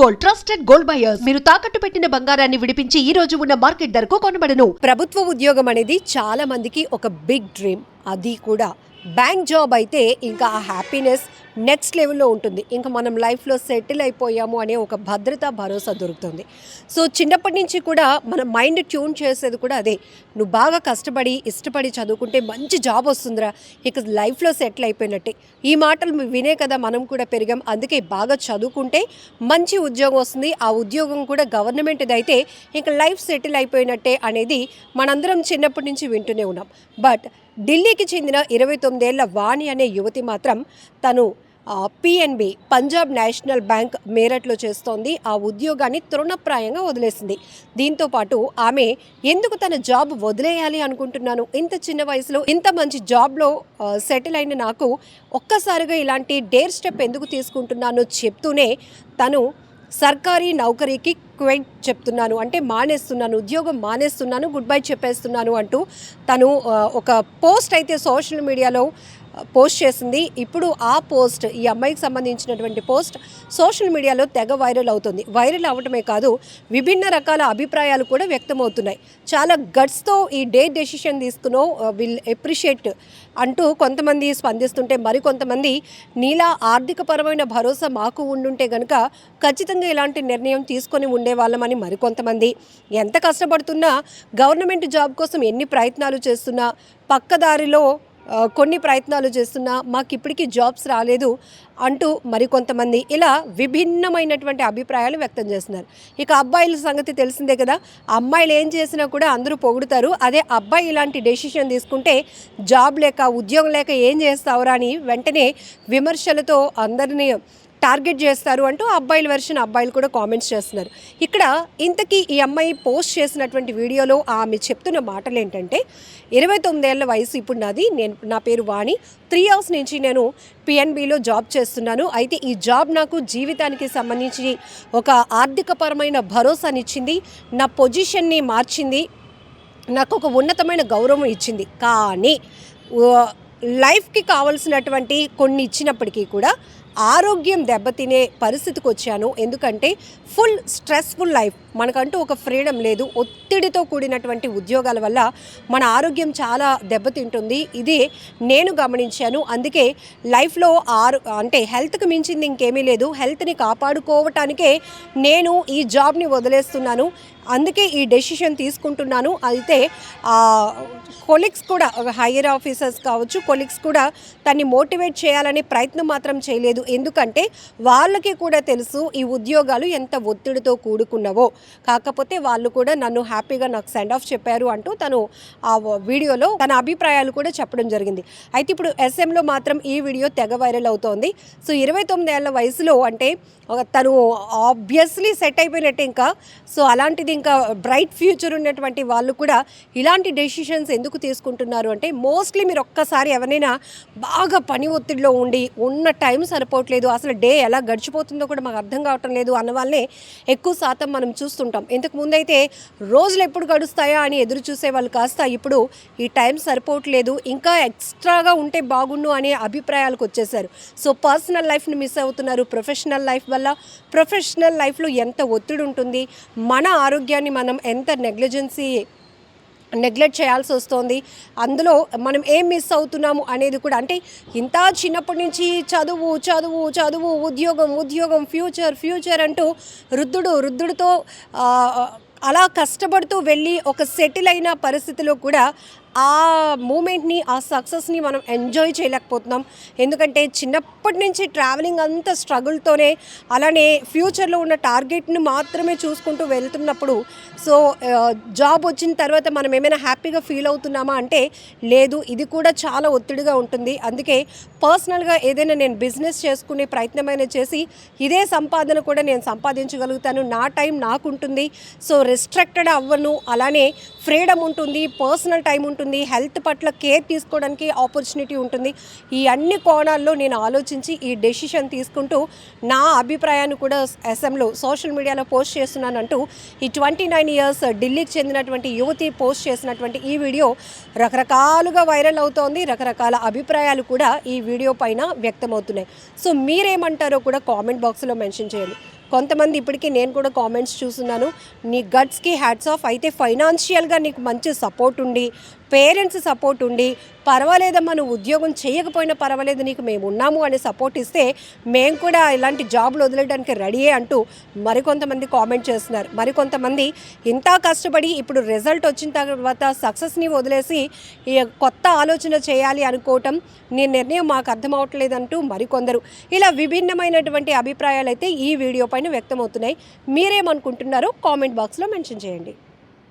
Gold, trusted gold buyers. మీరు తాకట్టు పెట్టిన బంగారాన్ని విడిపించి ఈ రోజు ఉన్న మార్కెట్ ధరకు కొనబడను. ప్రభుత్వ ఉద్యోగం అనేది చాలా మందికి ఒక బిగ్ డ్రీమ్. అది కూడా బ్యాంక్ జాబ్ అయితే ఇంకా ఆ హ్యాపీనెస్ నెక్స్ట్ లెవెల్లో ఉంటుంది. ఇంకా మనం లైఫ్లో సెటిల్ అయిపోయాము అనే ఒక భద్రత, భరోసా దొరుకుతుంది. సో చిన్నప్పటి నుంచి కూడా మన మైండ్ ట్యూన్ చేసేది కూడా అదే. నువ్వు బాగా కష్టపడి ఇష్టపడి చదువుకుంటే మంచి జాబ్ వస్తుందిరా, ఇక లైఫ్లో సెటిల్ అయిపోయినట్టే. ఈ మాటలు వినే కదా మనం కూడా పెరిగాం. అందుకే బాగా చదువుకుంటే మంచి ఉద్యోగం వస్తుంది, ఆ ఉద్యోగం కూడా గవర్నమెంట్ది అయితే ఇంకా లైఫ్ సెటిల్ అయిపోయినట్టే అనేది మనందరం చిన్నప్పటి నుంచి వింటూనే ఉన్నాం. బట్ ఢిల్లీకి చెందిన 29 ఏళ్ల వాణి అనే యువతి మాత్రం తను పిఎన్బి పంజాబ్ నేషనల్ బ్యాంక్ మేరట్లో చేస్తోంది. ఆ ఉద్యోగాన్ని తృణప్రాయంగా వదిలేసింది. దీంతోపాటు ఆమె ఎందుకు తన జాబ్ వదిలేయాలి అనుకుంటున్నాను, ఇంత చిన్న వయసులో ఇంత మంచి జాబ్లో సెటిల్ అయిన నాకు ఒక్కసారిగా ఇలాంటి డేర్ స్టెప్ ఎందుకు తీసుకుంటున్నానో చెప్తూనే తను సర్కారీ నౌకరీకి క్విట్ చెప్తున్నాను, అంటే మానేస్తున్నాను, ఉద్యోగం మానేస్తున్నాను, గుడ్ బై చెప్పేస్తున్నాను అంటూ తను ఒక పోస్ట్ అయితే సోషల్ మీడియాలో పోస్ట్ చేసింది. ఇప్పుడు ఆ పోస్ట్, ఈ అమ్మాయికి సంబంధించినటువంటి పోస్ట్ సోషల్ మీడియాలో తెగ వైరల్ అవుతుంది. వైరల్ అవ్వటమే కాదు, విభిన్న రకాల అభిప్రాయాలు కూడా వ్యక్తమవుతున్నాయి. చాలా గట్స్తో ఈ డెసిషన్ తీసుకున్నావు, విల్ అప్రిషియేట్ అంటూ కొంతమంది స్పందిస్తుంటే, మరికొంతమంది నీలా ఆర్థికపరమైన భరోసా మాకు ఉండుంటే కనుక ఖచ్చితంగా ఇలాంటి నిర్ణయం తీసుకొని ఉండేవాళ్ళమని మరికొంతమంది, ఎంత కష్టపడుతున్నా గవర్నమెంట్ జాబ్ కోసం ఎన్ని ప్రయత్నాలు చేస్తున్నా, పక్కదారిలో కొన్ని ప్రయత్నాలు చేస్తున్నా మాకు ఇప్పటికీ జాబ్స్ రాలేదు అంటూ మరికొంతమంది ఇలా విభిన్నమైనటువంటి అభిప్రాయాలు వ్యక్తం చేస్తున్నారు. ఇక అబ్బాయిల సంగతి తెలిసిందే కదా, అమ్మాయిలు ఏం చేసినా కూడా అందరూ పొగుడుతారు. అదే అబ్బాయి ఇలాంటి డెసిషన్ తీసుకుంటే జాబ్ లేక ఉద్యోగం లేక ఏం చేస్తావురా అని వెంటనే విమర్శలతో అందరినీ టార్గెట్ చేస్తారు అంటూ అబ్బాయిల వెర్షన్ అబ్బాయిలు కూడా కామెంట్స్ చేస్తున్నారు. ఇక్కడ ఇంతకీ ఈ అమ్మాయి పోస్ట్ చేసినటువంటి వీడియోలో ఆమె చెప్తున్న మాటలు ఏంటంటే, 29 ఏళ్ల వయసు ఇప్పుడు నాది, నా పేరు వాణి, 3 years నుంచి నేను పిఎన్బిలో జాబ్ చేస్తున్నాను. అయితే ఈ జాబ్ నాకు జీవితానికి సంబంధించి ఒక ఆర్థికపరమైన భరోసానిచ్చింది, నా పొజిషన్ని మార్చింది, నాకు ఒక ఉన్నతమైన గౌరవం ఇచ్చింది. కానీ లైఫ్కి కావాల్సినటువంటి కొన్ని ఇచ్చినప్పటికీ కూడా ఆరోగ్యం దెబ్బతినే పరిస్థితికి వచ్చాను. ఎందుకంటే ఫుల్ స్ట్రెస్ఫుల్ లైఫ్, మనకంటూ ఒక ఫ్రీడమ్ లేదు, ఒత్తిడితో కూడినటువంటి ఉద్యోగాల వల్ల మన ఆరోగ్యం చాలా దెబ్బతింటుంది. ఇది నేను గమనించాను. అందుకే లైఫ్లో అంటే హెల్త్కి మించింది ఇంకేమీ లేదు, హెల్త్ని కాపాడుకోవటానికే నేను ఈ జాబ్ని వదిలేస్తున్నాను, అందుకే ఈ డెసిషన్ తీసుకుంటున్నాను. అయితే కొలీగ్స్ కూడా, హైయర్ ఆఫీసర్స్ కావచ్చు, కొలీగ్స్ కూడా తన్ని మోటివేట్ చేయాలనే ప్రయత్నం మాత్రం చేయలేదు. ఎందుకంటే వాళ్ళకి కూడా తెలుసు ఈ ఉద్యోగాలు ఎంత ఒత్తిడితో కూడుకున్నవో. కాకపోతే వాళ్ళు కూడా నన్ను హ్యాపీగా నాకు సెండ్ ఆఫ్ చెప్పారు అంటూ తను ఆ వీడియోలో తన అభిప్రాయాలు కూడా చెప్పడం జరిగింది. అయితే ఇప్పుడు ఎస్ఎంలో మాత్రం ఈ వీడియో తెగ వైరల్ అవుతోంది. సో 29 ఏళ్ల వయసులో అంటే తను ఆబ్వియస్లీ సెట్ అయిపోయినట్టే ఇంకా. సో అలాంటిది ఇంకా బ్రైట్ ఫ్యూచర్ ఉన్నటువంటి వాళ్ళు కూడా ఇలాంటి డెసిషన్స్ ఎందుకు తీసుకుంటున్నారు అంటే, మోస్ట్లీ మీరు ఒక్కసారి ఎవరైనా బాగా పని ఒత్తిడిలో ఉండి ఉన్న టైం సరిపోవట్లేదు, అసలు డే ఎలా గడిచిపోతుందో కూడా మాకు అర్థం కావటం లేదు అన్న వాళ్ళనే ఎక్కువ శాతం మనం చూస్తుంటాం. ఇంతకు ముందైతే రోజులు ఎప్పుడు గడుస్తాయా అని ఎదురు చూసే వాళ్ళు కాస్త ఇప్పుడు ఈ టైం సరిపోవట్లేదు, ఇంకా ఎక్స్ట్రాగా ఉంటే బాగుండు అనే అభిప్రాయాలకు వచ్చేసారు. సో పర్సనల్ లైఫ్ని మిస్ అవుతున్నారు. ప్రొఫెషనల్ లైఫ్ వల్ల, ప్రొఫెషనల్ లైఫ్లో ఎంత ఒత్తిడి ఉంటుంది, మన ఆరోగ్యాన్ని మనం ఎంత నెగ్లెక్ట్ చేయాల్సి వస్తుంది, అందులో మనం ఏం మిస్ అవుతున్నాము అనేది కూడా. అంటే ఇంత చిన్నప్పటి నుంచి చదువు చదువు చదువు, ఉద్యోగం ఉద్యోగం, ఫ్యూచర్ అంటూ రుద్దుడితో అలా కష్టపడుతూ వెళ్ళి ఒక సెటిల్ అయిన పరిస్థితిలో కూడా ఆ మూమెంట్ని, ఆ సక్సెస్ని మనం ఎంజాయ్ చేయలేకపోతున్నాం. ఎందుకంటే చిన్నప్పటి నుంచి ట్రావెలింగ్ అంతా స్ట్రగుల్తోనే, అలానే ఫ్యూచర్లో ఉన్న టార్గెట్ని మాత్రమే చూసుకుంటూ వెళ్తున్నప్పుడు సో జాబ్ వచ్చిన తర్వాత మనం ఏమైనా హ్యాపీగా ఫీల్ అవుతున్నామా అంటే లేదు, ఇది కూడా చాలా ఒత్తిడిగా ఉంటుంది. అందుకే పర్సనల్గా ఏదైనా నేను బిజినెస్ చేసుకునే ప్రయత్నమైనా చేసి ఇదే సంపాదన కూడా నేను సంపాదించగలుగుతాను, నా టైం నాకు ఉంటుంది, సో రెస్ట్రిక్టెడ్ అవ్వను, అలానే ఫ్రీడమ్ ఉంటుంది, పర్సనల్ టైం ఉంటుంది, హెల్త్ పట్ల కేర్ తీసుకోవడానికి ఆపర్చునిటీ ఉంటుంది. ఈ అన్ని కోణాల్లో నేను ఆలోచించి ఈ డెసిషన్ తీసుకుంటూ నా అభిప్రాయాన్ని కూడా అసెంబ్లీలో సోషల్ మీడియాలో పోస్ట్ చేస్తున్నానంటూ ఈ 29 years ఢిల్లీకి చెందినటువంటి యువతి పోస్ట్ చేసినటువంటి ఈ వీడియో రకరకాలుగా వైరల్ అవుతోంది. రకరకాల అభిప్రాయాలు కూడా ఈ వీడియో పైన వ్యక్తమవుతున్నాయి. సో మీరేమంటారో కూడా కామెంట్ బాక్స్లో మెన్షన్ చేయండి. కొంతమంది ఇప్పటికీ నేను కూడా కామెంట్స్ చూస్తున్నాను, నీ గట్స్కి హ్యాట్స్ ఆఫ్. అయితే ఫైనాన్షియల్గా నీకు మంచి సపోర్ట్ ఉండి, పేరెంట్స్ సపోర్ట్ ఉండి, పర్వాలేదమ్మా నువ్వు ఉద్యోగం చేయకపోయినా పర్వాలేదు నీకు మేము ఉన్నాము అనే సపోర్ట్ ఇస్తే మేము కూడా ఇలాంటి జాబ్లు వదిలేయడానికి రెడీయే అంటూ మరికొంతమంది కామెంట్ చేస్తున్నారు. మరికొంతమంది ఇంత కష్టపడి ఇప్పుడు రిజల్ట్ వచ్చిన తర్వాత సక్సెస్ని వదిలేసి ఈ కొత్త ఆలోచన చేయాలి అనుకోవటం నీ నిర్ణయం మాకు అర్థం అవట్లేదంటూ మరికొందరు ఇలా విభిన్నమైనటువంటి అభిప్రాయాలు అయితే ఈ వీడియో పైన వ్యక్తమవుతున్నాయి. మీరేమనుకుంటున్నారో కామెంట్ బాక్స్లో మెన్షన్ చేయండి.